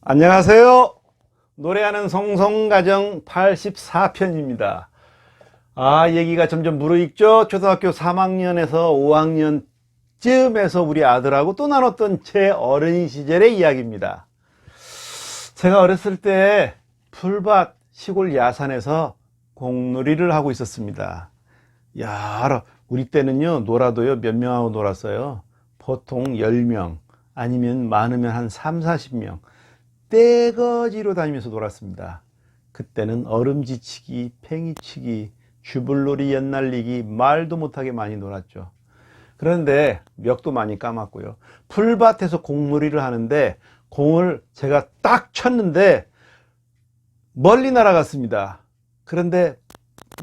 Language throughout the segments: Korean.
안녕하세요. 노래하는 송송가정 84편입니다. 얘기가 점점 무르익죠. 초등학교 3학년에서 5학년쯤에서 우리 아들하고 또 나눴던 제 어린 시절의 이야기입니다. 제가 어렸을 때 풀밭 시골 야산에서 공놀이를 하고 있었습니다. 우리 때는요, 놀아도요, 몇 명하고 놀았어요. 보통 10명, 아니면 많으면 한 3, 40명. 떼거지로 다니면서 놀았습니다. 그때는 얼음지치기, 팽이치기, 쥐불놀이, 연날리기, 말도 못하게 많이 놀았죠. 그런데 멱도 많이 감았고요. 풀밭에서 공놀이를 하는데 공을 제가 딱 쳤는데 멀리 날아갔습니다. 그런데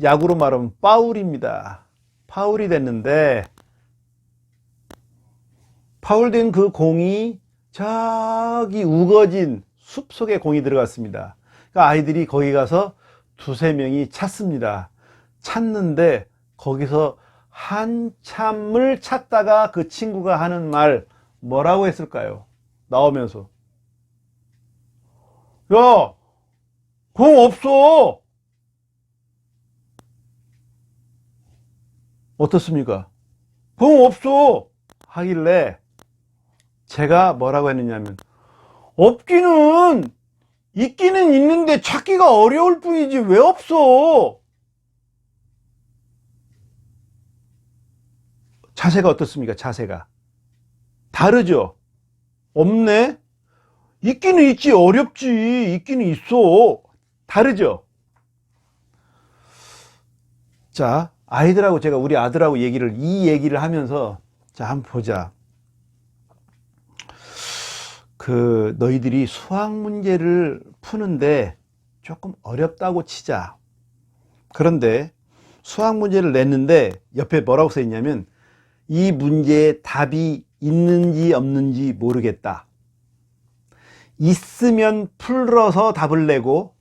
야구로 말하면 파울입니다. 파울이 됐는데 파울된 그 공이 저기 우거진 숲속에 공이 들어갔습니다. 그러니까 아이들이 거기 가서 두세 명이 찾습니다. 찾는데 거기서 한참을 찾다가 그 친구가 하는 말 뭐라고 했을까요? 나오면서 야, 공 없어. 어떻습니까? 공 없어 하길래 제가 뭐라고 했느냐면 있기는 있는데 찾기가 어려울 뿐이지 왜 없어? 자세가 어떻습니까? 자세가 다르죠? 없네? 있기는 있지, 어렵지. 있기는 있어. 다르죠? 자, 아이들하고 제가 우리 아들하고 이 얘기를 하면서 자, 한번 보자. 너희들이 수학 문제를 푸는데 조금 어렵다고 치자. 그런데 수학 문제를 냈는데 옆에 뭐라고 써 있냐면 이 문제에 답이 있는지 없는지 모르겠다. 있으면 풀어서 답을 내고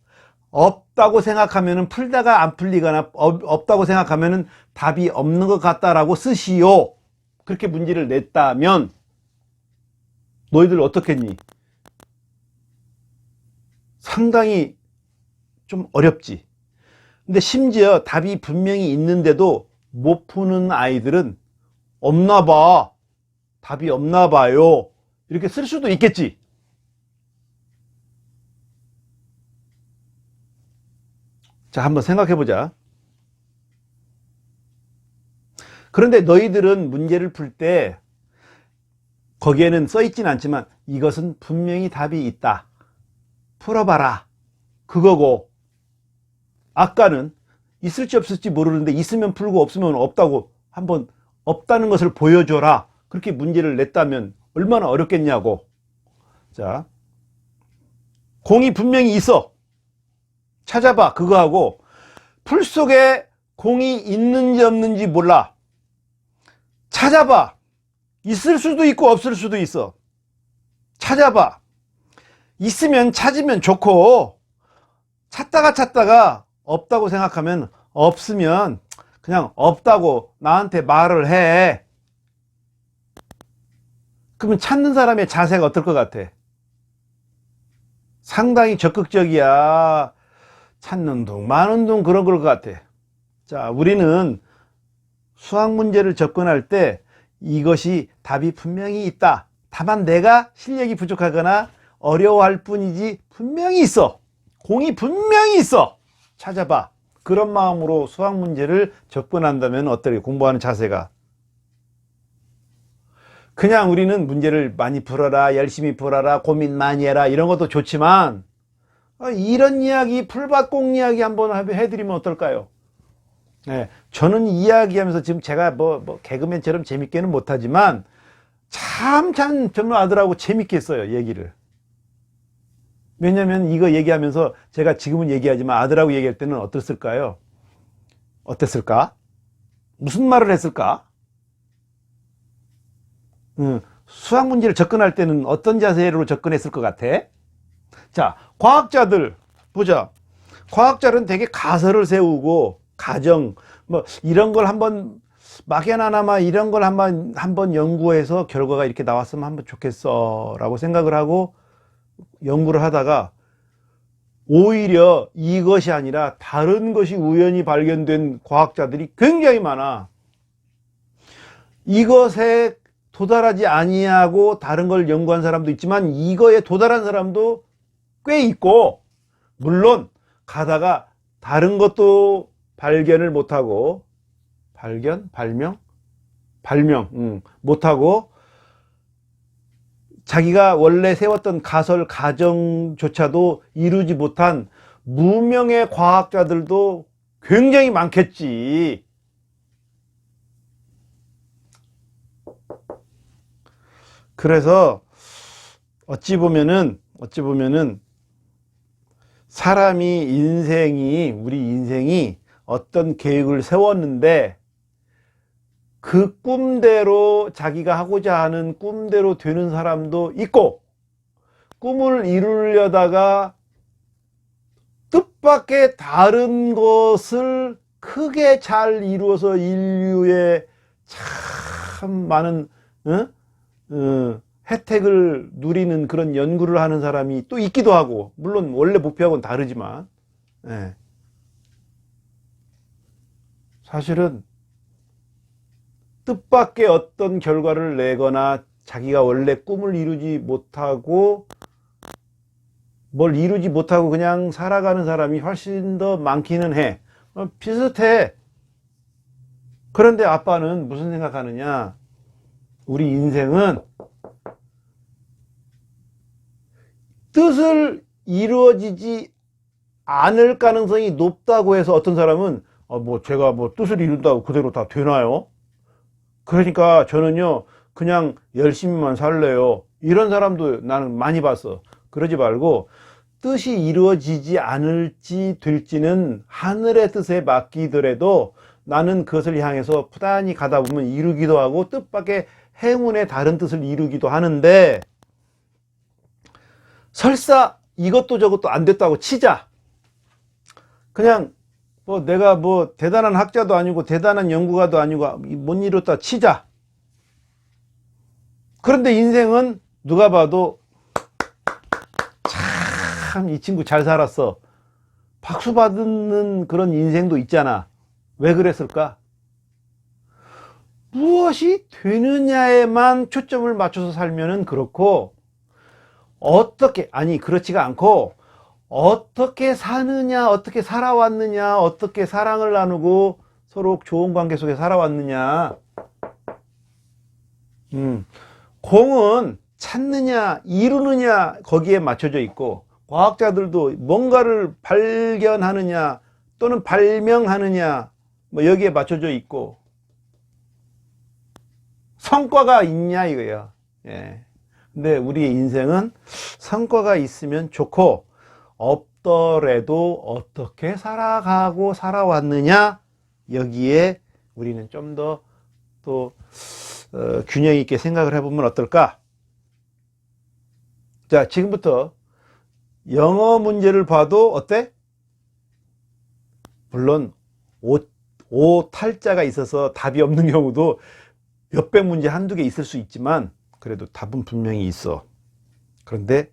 없다고 생각하면 풀다가 안 풀리거나 없다고 생각하면 답이 없는 것 같다라고 쓰시오. 그렇게 문제를 냈다면 너희들 어떻겠니? 상당히 좀 어렵지. 근데 심지어 답이 분명히 있는데도 못 푸는 아이들은 없나 봐. 답이 없나 봐요. 이렇게 쓸 수도 있겠지. 자, 한번 생각해 보자. 그런데 너희들은 문제를 풀 때 거기에는 써 있진 않지만 이것은 분명히 답이 있다. 풀어봐라. 그거고 아까는 있을지 없을지 모르는데 있으면 풀고 없으면 없다고 한번 없다는 것을 보여줘라. 그렇게 문제를 냈다면 얼마나 어렵겠냐고. 자, 공이 분명히 있어. 찾아봐. 그거하고 풀 속에 공이 있는지 없는지 몰라. 찾아봐. 있을 수도 있고 없을 수도 있어. 찾아봐. 있으면 찾으면 좋고 찾다가 없다고 생각하면 없으면 그냥 없다고 나한테 말을 해. 그러면 찾는 사람의 자세가 어떨 것 같아? 상당히 적극적이야. 찾는 둥 마는 둥 그런 걸 것 같아. 자, 우리는 수학 문제를 접근할 때 이것이 답이 분명히 있다. 다만 내가 실력이 부족하거나 어려워할 뿐이지 분명히 있어. 공이 분명히 있어. 찾아봐. 그런 마음으로 수학 문제를 접근한다면 어떨까? 공부하는 자세가. 그냥 우리는 문제를 많이 풀어라, 열심히 풀어라, 고민 많이 해라 이런 것도 좋지만 이런 이야기, 풀밭공 이야기 한번 해드리면 어떨까요? 네, 저는 이야기하면서 지금 제가 개그맨처럼 재밌게는 못하지만 참 정말 아들하고 재밌게 했어요, 얘기를. 왜냐면 이거 얘기하면서 제가 지금은 얘기하지만 아들하고 얘기할 때는 어땠을까요? 어땠을까? 무슨 말을 했을까? 수학 문제를 접근할 때는 어떤 자세로 접근했을 것 같아? 자, 과학자들 보자. 과학자들은 되게 가설을 세우고 가정 이런 걸 한번 막연하나마 이런 걸 한번 연구해서 결과가 이렇게 나왔으면 한번 좋겠어 라고 생각을 하고 연구를 하다가 오히려 이것이 아니라 다른 것이 우연히 발견된 과학자들이 굉장히 많아. 이것에 도달하지 아니하고 다른 걸 연구한 사람도 있지만 이거에 도달한 사람도 꽤 있고, 물론 가다가 다른 것도 발견을 못하고 발명 못하고 자기가 원래 세웠던 가설 가정조차도 이루지 못한 무명의 과학자들도 굉장히 많겠지. 그래서 어찌 보면은 우리 인생이 어떤 계획을 세웠는데 그 꿈대로, 자기가 하고자 하는 꿈대로 되는 사람도 있고, 꿈을 이루려다가 뜻밖의 다른 것을 크게 잘 이루어서 인류의 참 많은 혜택을 누리는 그런 연구를 하는 사람이 또 있기도 하고, 물론 원래 목표하고는 다르지만, 사실은 뜻밖의 어떤 결과를 내거나 자기가 원래 꿈을 이루지 못하고 그냥 살아가는 사람이 훨씬 더 많기는 해. 비슷해. 그런데 아빠는 무슨 생각하느냐? 우리 인생은 뜻을 이루어지지 않을 가능성이 높다고 해서 어떤 사람은 제가 뜻을 이룬다고 그대로 다 되나요? 그러니까 저는요 그냥 열심히만 살래요, 이런 사람도 나는 많이 봤어. 그러지 말고 뜻이 이루어지지 않을지 될지는 하늘의 뜻에 맡기더라도 나는 그것을 향해서 부단히 가다 보면 이루기도 하고 뜻밖의 행운의 다른 뜻을 이루기도 하는데, 설사 이것도 저것도 안 됐다고 치자. 그냥 내가 대단한 학자도 아니고 대단한 연구가도 아니고 못 이뤘다 치자. 그런데 인생은 누가 봐도 참 이 친구 잘 살았어, 박수 받는 그런 인생도 있잖아. 왜 그랬을까? 무엇이 되느냐에만 초점을 맞춰서 살면은 그렇고, 그렇지가 않고 어떻게 사느냐, 어떻게 살아왔느냐, 어떻게 사랑을 나누고 서로 좋은 관계 속에 살아왔느냐. 공은 찾느냐 이루느냐 거기에 맞춰져 있고, 과학자들도 뭔가를 발견하느냐 또는 발명하느냐 여기에 맞춰져 있고, 성과가 있냐 이거야. 근데 우리의 인생은 성과가 있으면 좋고, 없더라도 어떻게 살아가고 살아왔느냐, 여기에 우리는 좀 더 균형 있게 생각을 해보면 어떨까? 자, 지금부터 영어 문제를 봐도 어때? 물론 오탈자가 있어서 답이 없는 경우도 몇백 문제 한두 개 있을 수 있지만 그래도 답은 분명히 있어. 그런데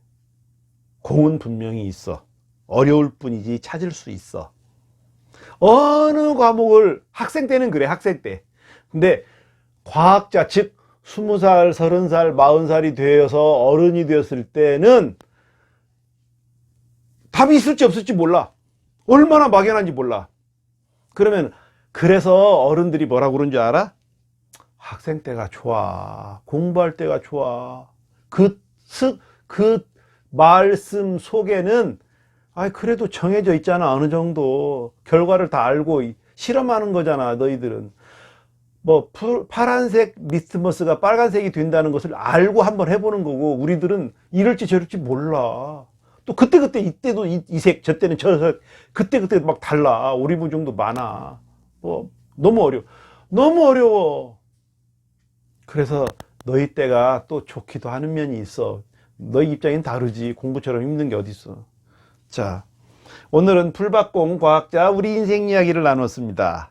공은 분명히 있어. 어려울 뿐이지 찾을 수 있어. 어느 과목을 학생 때는 그래, 학생 때. 근데 과학자, 즉 20살, 30살, 40살이 되어서 어른이 되었을 때는 답이 있을지 없을지 몰라. 얼마나 막연한지 몰라. 그래서 어른들이 뭐라고 그러는 줄 알아? 학생 때가 좋아, 공부할 때가 좋아. 그 말씀 속에는 그래도 정해져 있잖아. 어느 정도 결과를 다 알고 실험하는 거잖아. 너희들은 파란색 리트머스가 빨간색이 된다는 것을 알고 한번 해보는 거고, 우리들은 이럴지 저럴지 몰라. 또 그때그때 이때도 이 색, 저 때는 저 색, 그때그때 막 달라. 오리무중도 많아. 너무 어려워. 그래서 너희 때가 또 좋기도 하는 면이 있어. 너희 입장엔 다르지. 공부처럼 힘든 게 어딨어. 자, 오늘은 풀박공 과학자 우리 인생 이야기를 나눴습니다.